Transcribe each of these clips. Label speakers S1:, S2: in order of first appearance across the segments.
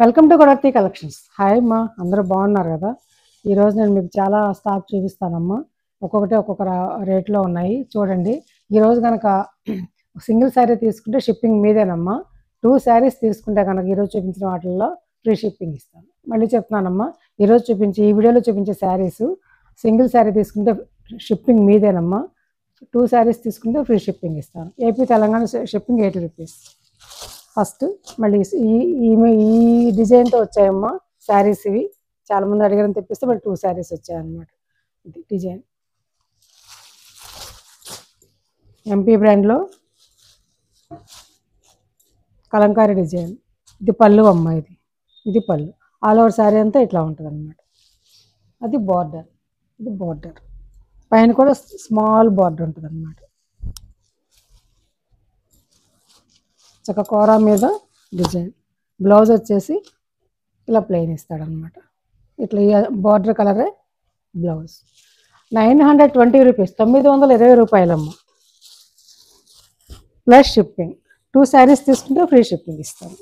S1: Welcome to Godavarthi collections. Hi అమ్మా, అందరూ బాగున్నారు కదా? ఈరోజు నేను మీకు చాలా స్టాక్ చూపిస్తానమ్మా. ఒక్కొక్కటి ఒక్కొక్క రేట్లో ఉన్నాయి చూడండి. ఈరోజు కనుక సింగిల్ శారీ తీసుకుంటే షిప్పింగ్ మీదేనమ్మా. 2 శారీస్ తీసుకుంటే కనుక ఈరోజు చూపించిన వాటిల్లో ఫ్రీ షిప్పింగ్ ఇస్తాను. మళ్ళీ చెప్తున్నానమ్మా, ఈరోజు ఈ వీడియోలో చూపించే శారీస్ సింగిల్ శారీ తీసుకుంటే షిప్పింగ్ మీదేనమ్మా. 2 శారీస్ తీసుకుంటే ఫ్రీ షిప్పింగ్ ఇస్తాను. AP Telangana shipping 80 rupees. First మళ్ళీ ఈ డిజైన్తో వచ్చాయమ్మా శారీస్. ఇవి చాలామంది అడిగారని తెప్పిస్తే మళ్ళీ 2 శారీస్ వచ్చాయన్నమాట. ఇది డిజైన్ ఎంపీ బ్రాండ్లో కలంకారీ డిజైన్. ఇది పళ్ళు అమ్మ. ఇది పళ్ళు. ఆల్ ఓవర్ శారీ అంతా ఇట్లా ఉంటుంది అన్నమాట. అది బార్డర్. ఇది బార్డర్ పైన కూడా స్మాల్ బార్డర్ ఉంటుంది అన్నమాట. చక్క కూర మీద డిజైన్. బ్లౌజ్ వచ్చేసి ఇలా ప్లెయిన్ ఇస్తాడనమాట. ఇట్లా బార్డర్ కలరే బ్లౌజ్. 920 రూపీస్, 920 రూపాయలమ్మ ప్లస్ షిప్పింగ్. 2 శారీస్ తీసుకుంటే ఫ్రీ షిప్పింగ్ ఇస్తాను.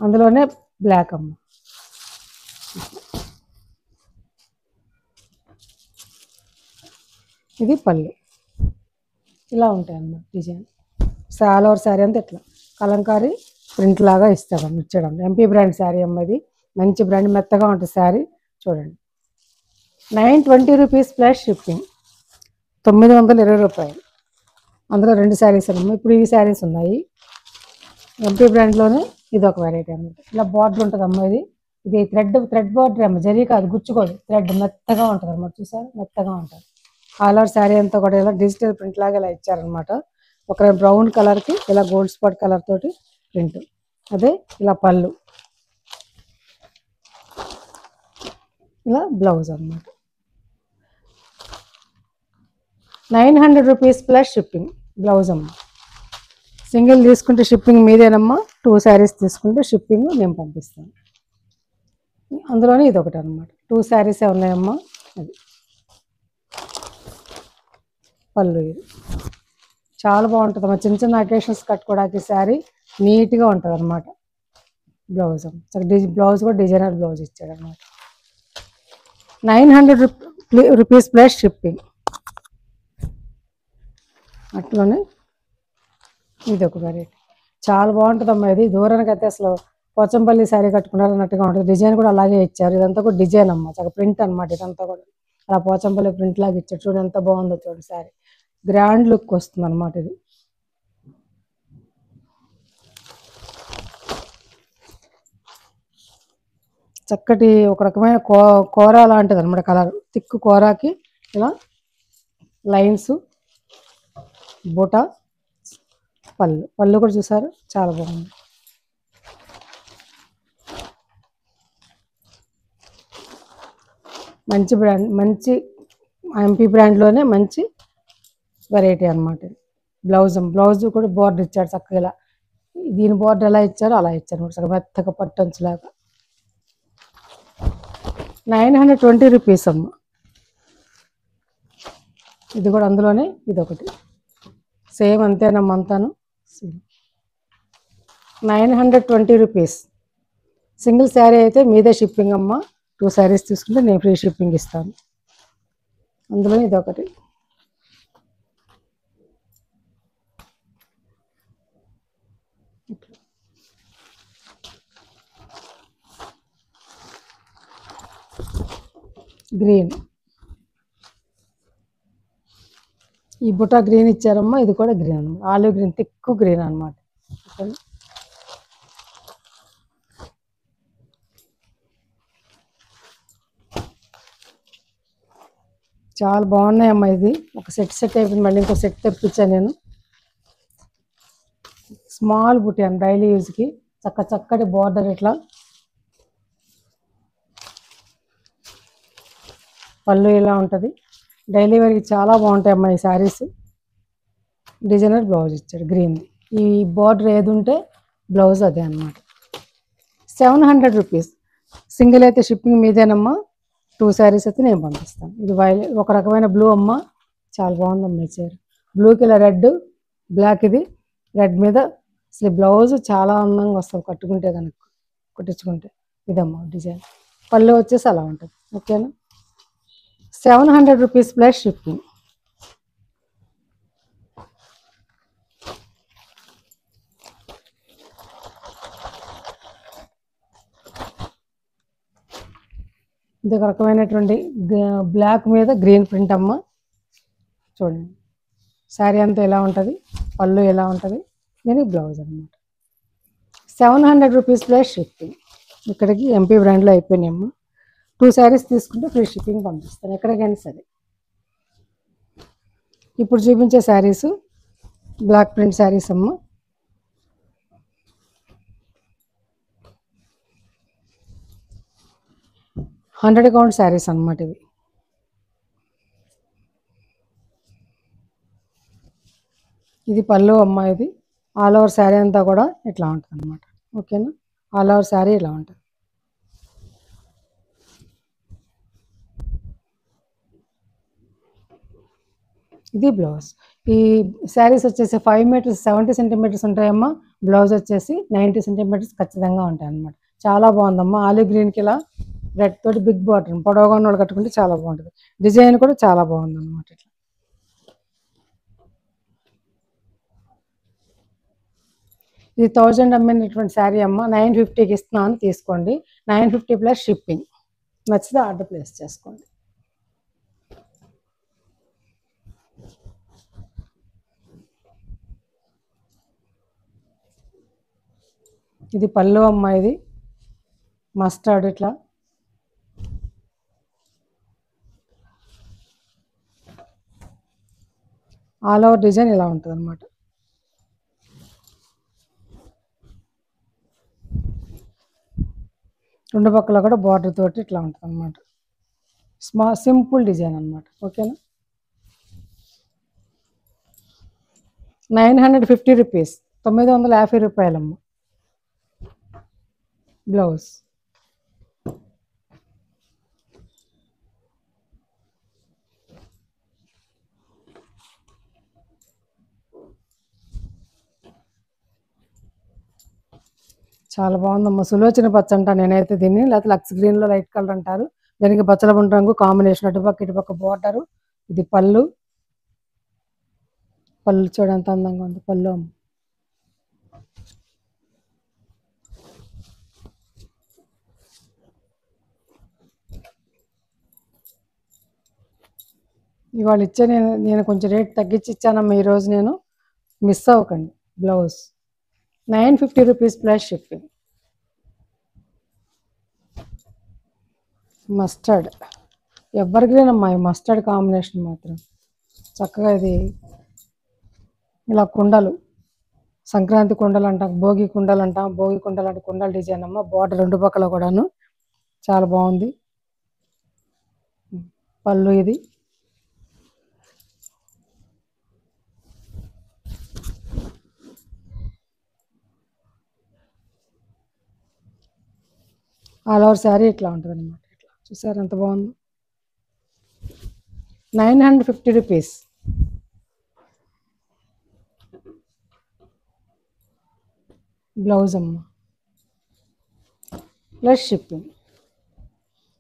S1: అందులోనే బ్లాక్ అమ్మ. ఇది పళ్ళు. ఇలా ఉంటాయి అన్నమాట డిజైన్. ఆల్ ఓవర్ శారీ అంతా ఇట్లా కలంకారీ ప్రింట్ లాగా ఇచ్చడం. ఎంపీ బ్రాండ్ శారీ అమ్మది. మంచి బ్రాండ్, మెత్తగా ఉంటుంది శారీ. చూడండి, 920 రూపీస్ ప్లస్ షిప్పింగ్, 920 రూపాయలు. అందులో 2 శారీస్ అమ్మా. ఇప్పుడు ఈ శారీస్ ఉన్నాయి ఎంపీ బ్రాండ్లోనే. ఇది ఒక వెరైటీ అన్నమాట. ఇలా బార్డర్ ఉంటుంది అమ్మ. ఇది థ్రెడ్ బార్డర్ అమ్మ, జరీ కాదు, గుచ్చుకోదు. థ్రెడ్ మెత్తగా ఉంటుంది అన్నమాట. చూసారు, మెత్తగా ఉంటుంది. ఆల్ ఓవర్ శారీ అంతా కూడా ఇలా డిజిటల్ ప్రింట్ లాగా ఇలా ఇచ్చారనమాట. ఒక బ్రౌన్ కలర్కి ఇలా గోల్డ్ స్పాట్ కలర్ తోటి ప్రింట్. అదే ఇలా పళ్ళు, ఇలా బ్లౌజ్ అన్నమాట. 900 రూపీస్ ప్లస్ షిప్పింగ్. బ్లౌజ్ అమ్మ. సింగిల్ తీసుకుంటే షిప్పింగ్ మీదేనమ్మా. 2 శారీస్ తీసుకుంటే షిప్పింగ్ నేను పంపిస్తాను. అందులోనే ఇది ఒకటి అనమాట. 2 శారీసే ఉన్నాయమ్మా. అది పళ్ళు. ఇది చాలా బాగుంటుంది అమ్మా. చిన్న చిన్న అకేషన్స్ కట్టుకోవడానికి శారీ నీట్గా ఉంటుంది అనమాట. బ్లౌజ్ బ్లౌజ్ కూడా డిజైనర్ బ్లౌజ్ ఇచ్చాడు అనమాట. 900 రూపీస్ ప్లస్ షిప్పింగ్. అట్లోనే ఇది ఒక వెరైటీ. చాలా బాగుంటుంది అమ్మా. ఇది దూరానికి అయితే అసలు పోచంపల్లి శారీ కట్టుకున్నారు అన్నట్టుగా ఉంటుంది. డిజైన్ కూడా అలాగే ఇచ్చారు. ఇదంతా కూడా డిజైన్ అమ్మ, చాలా ప్రింట్ అనమాట. ఇదంతా కూడా అలా పోచంపల్లి ప్రింట్ లాగా ఇచ్చారు. చూడండి ఎంత బాగుందో చూడండి శారీ. గ్రాండ్ లుక్ వస్తుంది అనమాట. ఇది చక్కటి ఒక రకమైన కూర లాంటిది అనమాట. కలర్ తిక్కు కూరకి ఇలా లైన్స్, బుట, పళ్ళు కూడా చూసారు, చాలా బాగుంది. మంచి బ్రాండ్, మంచి ఎంపీ బ్రాండ్లోనే మంచి వెరైటీ అనమాట. బ్లౌజ్ కూడా బార్డర్ ఇచ్చాడు చక్కగా. ఇలా దీని బార్డర్ ఎలా ఇచ్చారో అలా ఇచ్చారు చక్కగా, మెత్తగా పట్టంచులాగా. 920 రూపీస్ అమ్మ. ఇది కూడా అందులోనే ఇది ఒకటి సేమ్ అంతేనమ్మా. అంతాను 920 రూపీస్. సింగిల్ శారీ అయితే మీదే షిప్పింగ్ అమ్మ. 2 శారీస్ తీసుకుంటే నేను ఫ్రీ షిప్పింగ్ ఇస్తాను. అందులో ఇది ఒకటి. గ్రీన్. ఈ బుటా గ్రీన్ ఇచ్చారమ్మా. ఇది కూడా గ్రీన్ అనమాట. ఆలివ్ గ్రీన్, తిక్కు గ్రీన్ అనమాట. చాలా బాగున్నాయమ్మా. ఇది ఒక సెట్ అయిపోయింది. మళ్ళీ ఇంకో సెట్ తెప్పించాను నేను. స్మాల్ బుటీ అని డైలీ యూజ్కి చక్కటి బార్డర్. ఇట్లా పళ్ళు ఇలా ఉంటుంది. డైలీ వేర్కి చాలా బాగుంటాయి అమ్మా ఈ శారీస్. డిజైనర్ బ్లౌజ్ ఇచ్చాడు గ్రీన్. ఈ బార్డర్ ఏది ఉంటే బ్లౌజ్ అదే అనమాట. 700 రూపీస్. సింగిల్ అయితే షిప్పింగ్ మీదేనమ్మా. 2 శారీస్ అయితే నేను పంపిస్తాను. ఇది ఒక రకమైన బ్లూ అమ్మ. చాలా బాగుందమ్మా ఈ చీర. బ్లూకి ఇలా రెడ్, బ్లాక్. ఇది రెడ్ మీద అసలు బ్లౌజ్ చాలా అందంగా వస్తుంది కట్టుకుంటే కనుక, కుట్టించుకుంటే. ఇదమ్మా డిజైన్. పళ్ళు వచ్చేసి అలా ఉంటుంది. ఓకేనా. 700 రూపీస్ ప్లస్ షిప్పింగ్. ఇది ఒక రకమైనటువంటి బ్లాక్ మీద గ్రీన్ ప్రింట్ అమ్మ. చూడండి శారీ అంతా ఎలా ఉంటుంది, పళ్ళు ఎలా ఉంటుంది, దీనికి బ్లౌజ్ అనమాట. 700 రూపీస్ ప్లస్ షిప్పింగ్. ఇక్కడికి ఎంపీ బ్రాండ్లో అయిపోయినాయమ్మా. 2 శారీస్ తీసుకుంటే ఫ్రీ షిప్పింగ్ పంపిస్తాను ఎక్కడికైనా సరే. ఇప్పుడు చూపించే శారీస్ బ్లాక్ ప్రింట్ శారీస్ అమ్మ. హండ్రెడ్ కౌంట్ శారీస్ అన్నమాట ఇవి. ఇది పళ్ళు అమ్మ. ఇది ఆల్ ఓవర్ శారీ అంతా కూడా ఇట్లా ఉంటుంది అనమాట. ఓకేనా. ఆల్ ఓవర్ శారీ ఇలా ఉంటుంది. ఇది బ్లౌజ్. ఈ శారీస్ వచ్చేసి 5 మీటర్స్ 70 సెంటీమీటర్స్ ఉంటాయమ్మా. బ్లౌజ్ వచ్చేసి 90 సెంటీమీటర్స్ ఖచ్చితంగా ఉంటాయి అన్నమాట. చాలా బాగుందమ్మా. ఆలివ్ గ్రీన్కి ఇలా రెడ్ తోటి బిగ్ బార్డర్ పొడవుగా ఉన్న వాళ్ళు కట్టుకుంటే చాలా బాగుంటుంది. డిజైన్ కూడా చాలా బాగుంది అన్నమాట. ఇట్లా ఇది 1000 అమ్మినటువంటి శారీ అమ్మ. 950కి ఇస్తున్నాను, తీసుకోండి. 950 ప్లస్ షిప్పింగ్. నచ్చితే ఆర్డర్ ప్లేస్ చేసుకోండి. ఇది పళ్ళు అమ్మ. ఇది మస్టర్డ్ ఇట్లా ఆల్ ఓవర్ డిజైన్ ఇలా ఉంటుంది అనమాట. రెండు పక్కల కూడా బార్డర్ తోటి ఇట్లా ఉంటుంది అనమాట. సింపుల్ డిజైన్ అనమాట. ఓకేనా. 950 రూపీస్, 950 రూపాయలమ్మ. బ్లౌజ్. చాలా బాగుందమ్మా. సులోచన పచ్చ అంట నేనైతే దీన్ని, లేకపోతే లక్స్ గ్రీన్లో లైట్ కలర్ అంటారు. దానికి బచ్చల బంటు రంగు కాంబినేషన్. అటుపక్క ఇటుపక్క బార్డరు. ఇది పళ్ళు. పళ్ళు చూడంత అందంగా ఉంది పళ్ళు అమ్మ. ఇవాళ ఇచ్చే నేను కొంచెం రేట్ తగ్గించి ఇచ్చానమ్మా ఈరోజు. నేను మిస్ అవ్వకండి. Blouse 950 rupees plus shipping. Mustard ever green అమ్మా. ఈ మస్టర్డ్ కాంబినేషన్ మాత్రం చక్కగా. ఇది ఇలా కుండలు, సంక్రాంతి కుండలు అంటాం, భోగి కుండలు అంటాం. భోగి కుండలు అంటే కుండల డిజైన్ అమ్మ. బార్డర్ రెండు పక్కల కూడాను చాలా బాగుంది. పళ్ళు. ఇది ఆల్ ఓవర్ శారీ ఇట్లా ఉంటుంది అనమాట. ఇట్లా చూసారు ఎంత బాగుందో. 950 రూపీస్. బ్లౌజ్ అమ్మ ప్లస్ షిప్పింగ్.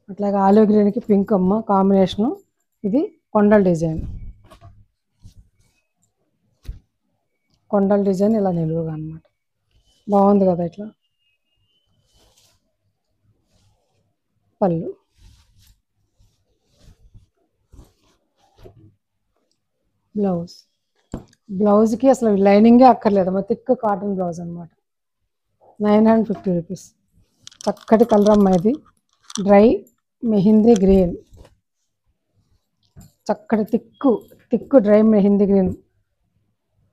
S1: అట్లాగే ఆలివ్ గ్రీన్కి పింక్ అమ్మ కాంబినేషను. ఇది కొండల డిజైన్. కొండల డిజైన్ ఇలా నిలువుగా అనమాట. బాగుంది కదా ఇట్లా. పళ్ళు. బ్లౌజ్. బ్లౌజ్కి అసలు లైనింగే అక్కర్లేదమ్మా. థిక్ కాటన్ బ్లౌజ్ అనమాట. 950 రూపీస్. చక్కటి కలర్ అమ్మ. ఇది డ్రై మెహిందీ గ్రీన్. చక్కటి thick dry mehndi green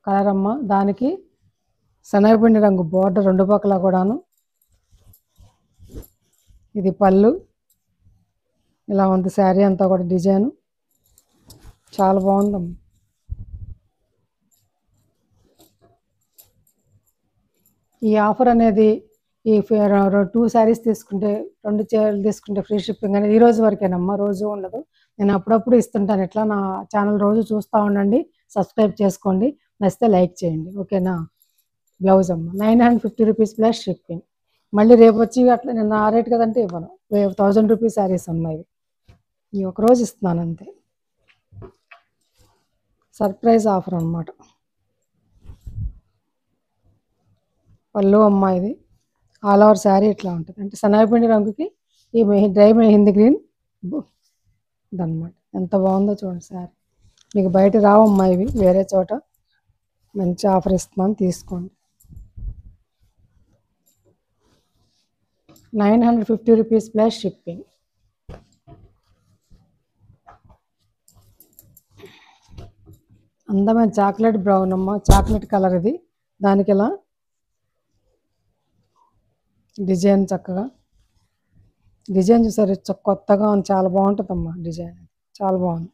S1: colour అమ్మ. దానికి శనగపిండి రంగు బోర్డర్ రెండు పక్కల కూడాను. ఇది పళ్ళు. ఇలా ఉంది శారీ అంతా కూడా డిజైను. చాలా బాగుందమ్మ. ఈ ఆఫర్ అనేది ఈ 2 శారీస్ తీసుకుంటే, 2 చీరలు తీసుకుంటే ఫ్రీ షిప్పింగ్ అనేది ఈ రోజు వరకేనమ్మా. రోజు ఉండదు. నేను అప్పుడప్పుడు ఇస్తుంటాను. ఇట్లా నా ఛానల్ రోజు చూస్తూ ఉండండి. సబ్స్క్రైబ్ చేసుకోండి. నచ్చితే లైక్ చేయండి. ఓకేనా. బ్లౌజ్ అమ్మ 950 రూపీస్ ప్లస్ షిప్పింగ్. మళ్ళీ రేపు వచ్చి అట్లా నిన్న ఆ రేట్ కదంటే ఇవ్వను. 1000 రూపీస్ శారీస్ అమ్మ ఇవి. ఈ ఒకరోజు ఇస్తున్నాను అంతే. సర్ప్రైజ్ ఆఫర్ అన్నమాట. పళ్ళు అమ్మ ఇది ఆల్ ఓవర్ శారీ ఇట్లా ఉంటుంది. అంటే సనాయిపిండి రంగుకి ఈ డ్రై మెహందీ గ్రీన్ ఇదన్నమాట. ఎంత బాగుందో చూడండి శారీ. మీకు బయట రావమ్మా ఇవి, వేరే చోట. మంచి ఆఫర్ ఇస్తున్నాను, తీసుకోండి. 950 రూపీస్ ప్లస్ షిప్పింగ్. అందమైన చాక్లెట్ బ్రౌన్ అమ్మ, చాక్లెట్ కలర్ ఇది. దానికి ఇలా డిజైన్ చక్కగా డిజైన్ చూసారు, కొత్తగా ఉంది, చాలా బాగుంటుందమ్మా డిజైన్. చాలా బాగుంది.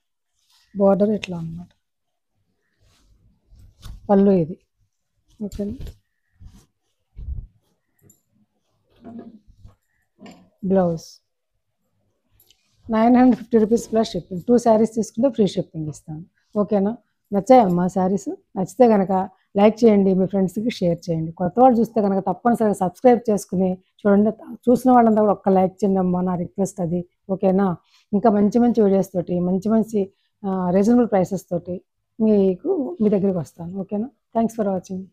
S1: బోర్డర్ ఇట్లా అన్నమాట. పళ్ళు ఇది. Okay, blouse 950 rupees plus shipping. 2 saris తీసుకుంటే ఫ్రీ షిప్పింగ్ ఇస్తాను. ఓకేనా? నచ్చాయమ్మా శారీస్? నచ్చితే కనుక లైక్ చేయండి, మీ ఫ్రెండ్స్కి షేర్ చేయండి. కొత్త వాళ్ళు చూస్తే కనుక తప్పనిసరిగా సబ్స్క్రైబ్ చేసుకుని చూడండి. చూసిన వాళ్ళంతా కూడా ఒక్క లైక్ చేయండి అమ్మా, నా రిక్వెస్ట్ అది. ఓకేనా? ఇంకా మంచి మంచి వీడియోస్ తోటి, మంచి మంచి రీజనబుల్ ప్రైసెస్ తోటి మీకు మీ దగ్గరికి వస్తాను. ఓకేనా? Thanks for watching.